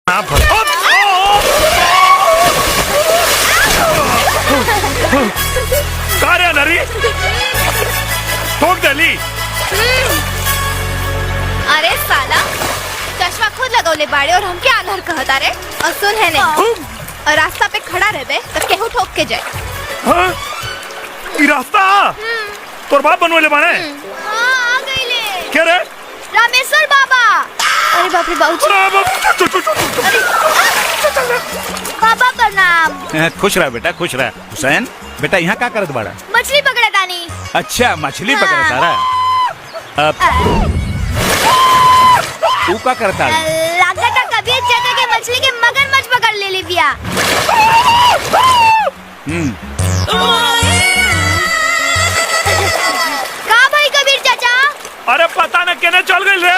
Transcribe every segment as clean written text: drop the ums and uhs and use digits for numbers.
कार्य नरी ठोक दली। अरे साला चश्मा खुद लगौले बाड़े और हमके आंधर कहता रे। और सुन है ने और रास्ता पे खड़ा रहे तो केहू ठोक के जाए। हाँ? ई रास्ता तोर बाप बनवले बाने। हाँ आ गईले। क्या रे? रामेश्वर बाबा। अरे बाप रे बाबूजी। अरे बाबा प्रणाम। खुश रहा बेटा, खुश रहा। हुसैन बेटा यहाँ क्या करत बाड़ा? मछली पकड़ा तानी। अच्छा मछली पकड़ तारा। तू क्या करता? लागता कबीर चाचा के मछली के मगरमच्छ पकड़ ले ली बिया। का भाई कबीर चाचा? अरे पता न केने चल गई रे।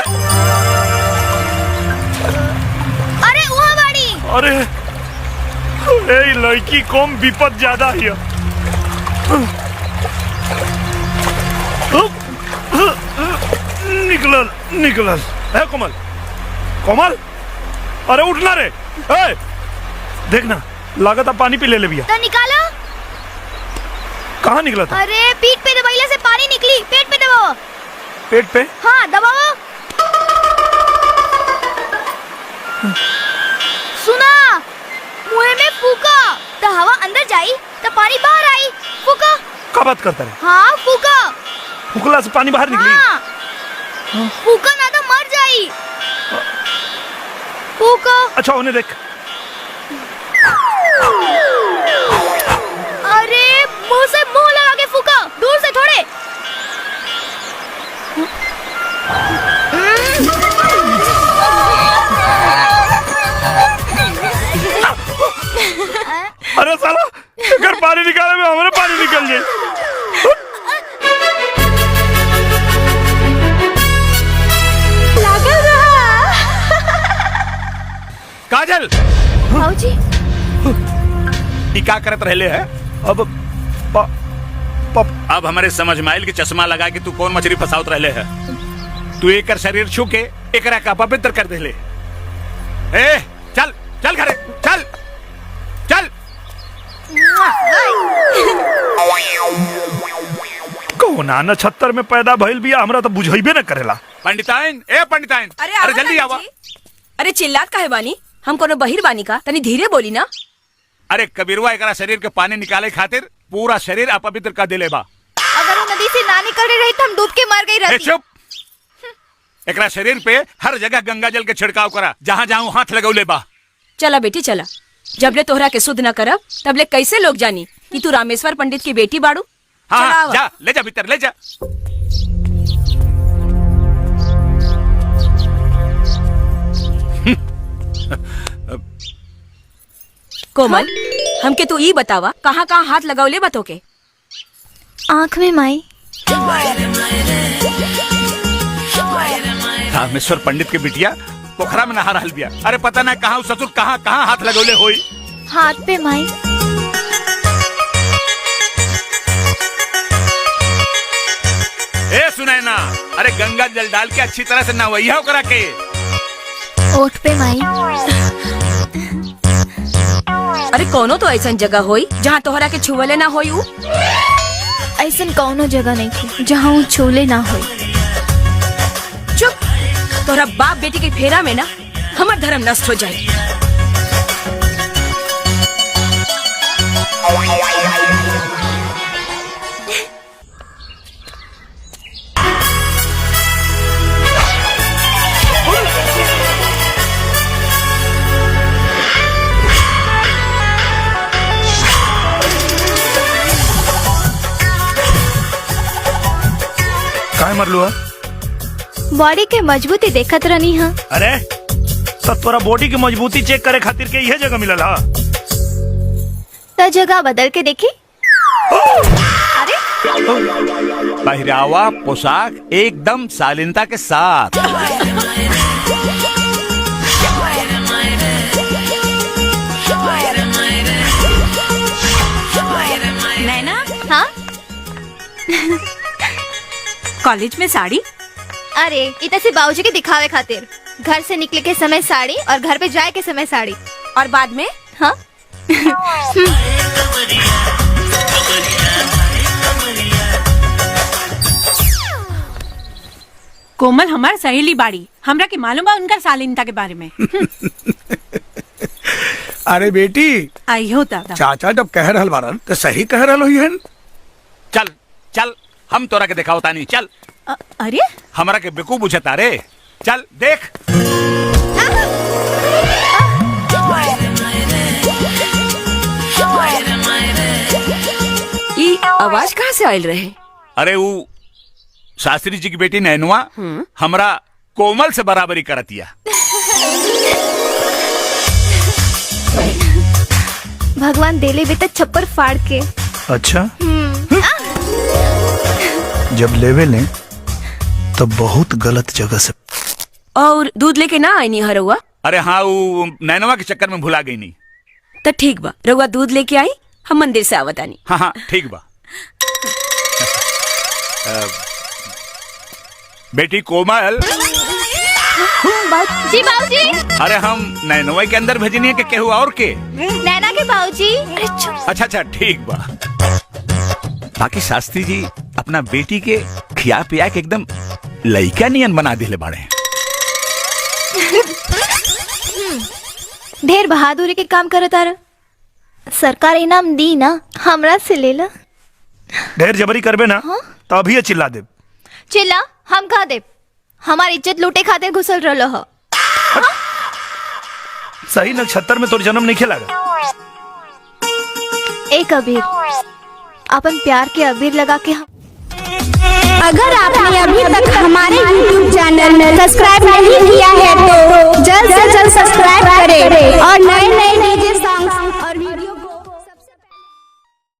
अरे वहाँ बाड़ी। अरे ए लड़की कम विपद ज्यादा है। निकलल निकलल है कोमल। कोमल अरे उठना रे। ए, देखना लागत पानी पी ले बिया। तो निकालो। कहाँ निकला था? अरे पीठ पे दबाइले से पानी निकली। पेट पे दबाओ। पेट पे? हाँ दबाओ। सुना मुंह में फूका तो हवा अंदर जाई तो पानी बाहर आई। फूका। क्या बात करता है? हाँ फूका। फुकला से पानी बाहर निकली। हाँ। फूका ना तो मर जाई। फूका। अच्छा उन्हें देख। अरे मुंह से मुंह लगा के फूका। दूर से थोड़े। अरे साला अगर पानी निकाले में हमारे पानी निकल जाए। काजल भाऊजी ई क्या करत रहले है? अब अब हमारे समझ में आयल कि चश्मा लगा के तू कौन मछली फसावत रहले है। तू एक शरीर छू के एकरा का पवित्र कर देले। ए चल चल घरे चल चल। कौना नक्षत्र में पैदा भइल बिया हमरा तो बुझाइबे न करेला। पंडिताइन ए पंडिताइन अरे जल्दी आवा। अरे चिल्लात काहे बानी? हम कोनो बहिर बानी का? तनी धीरे बोली ना। अरे कबीरवा एकरा शरीर के पानी निकाले खातिर पूरा शरीर अपवित्र कर देले बा। अगर वो नदी से ना निकल रही तो हम डूब के मर गई रहती। चुप। एकरा शरीर पे हर जगह गंगा जल के छिड़काव करा। जहाँ जहाँ हाथ लगौले बा। चला बेटी चला। जबले तोहरा के शुद्ध न करब तबले कैसे लोग जानी कि तू रामेश्वर पंडित की बेटी बाड़ू। हाँ जा ले जा भीतर ले जा। कोमल हमके तू ई बतावा कहाँ कहाँ हाथ लगौले बतो के? आँख में माई। रामेश्वर पंडित के बिटिया पोखरा में नहा रहल बिया। अरे पता ना कहाँ ससुर कहाँ कहाँ हाथ लगौले होई। हाथ पे माई। ए सुनाय ना। अरे गंगा जल डाल के अच्छी तरह से नहवैया करा के। ओठ पे माई। अरे कोनो तो ऐसा जगह होई जहाँ तोहरा के छुवले ना होई। ऐसन कौनो जगह नहीं थी जहाँ वो छोले ना हो। चुप। तोहरा बाप बेटी के फेरा में ना हमार धर्म नष्ट हो जाए। काहे मरलू है? बॉडी के मजबूती देखत रहनी है। अरे तो तोरा बॉडी की मजबूती चेक करे खातिर के यह जगह मिलल हा। तो जगह बदल के देखी। अरे पहरावा पोशाक एकदम शालीनता के साथ। नैना हाँ कॉलेज में साड़ी? अरे इतने से बाबूजी के दिखावे खातिर। घर से निकले के समय साड़ी और घर पे जाए के समय साड़ी। और बाद में हाँ कोमल हमार सहेली बाड़ी, हमरा के मालूम बा उनका शालीनता के बारे में। अरे बेटी, आई हो दादा। चाचा जब कह रहल बारन तो सही कह रहल होई हन। चल चल हम तोरा के दिखाओ तानी। चल अरे हमरा के बेकूफ बुझता रे। चल देख। ये आवाज कहाँ से आयल रहे? अरे वो शास्त्री जी की बेटी नैनुआ हमरा कोमल से बराबरी करतिया। भगवान देले भी तो छप्पर फाड़ के। अच्छा जब लेवे लें तो बहुत गलत जगह से। और दूध लेके ना आई नहीं हरुआ? अरे हाँ वो नैनुआ के चक्कर में भुला गई नहीं। तो ठीक बा, रउआ दूध लेके आई, हम मंदिर से आवतानी। हाँ हाँ ठीक बा। बेटी कोमल। जी बाबूजी। अरे हम नैनुआ के अंदर भेजनी है कि केहू और के? नैना के बाबूजी। अच्छा अच्छा ठीक बा। बाकी शास्त्री जी अपना बेटी के खिया पिया के एकदम लइका नियन बना दिले बाड़े। ढेर बहादुरी के काम करे तारा। सरकार इनाम दी ना, हमरा से ले ला। ढेर जबरी करबे ना तो अभी चिल्ला दे। चिल्ला हम कहा दे, हमारी इज्जत लूटे खातिर घुसल रहो हो। सही नक्षत्र में तोर जन्म नहीं खेला। एक अबीर, अपन प्यार के अबीर लगा के हम। अगर आपने अभी तक हमारे YouTube चैनल में सब्सक्राइब नहीं किया है तो जल्द से जल्द सब्सक्राइब करें और नए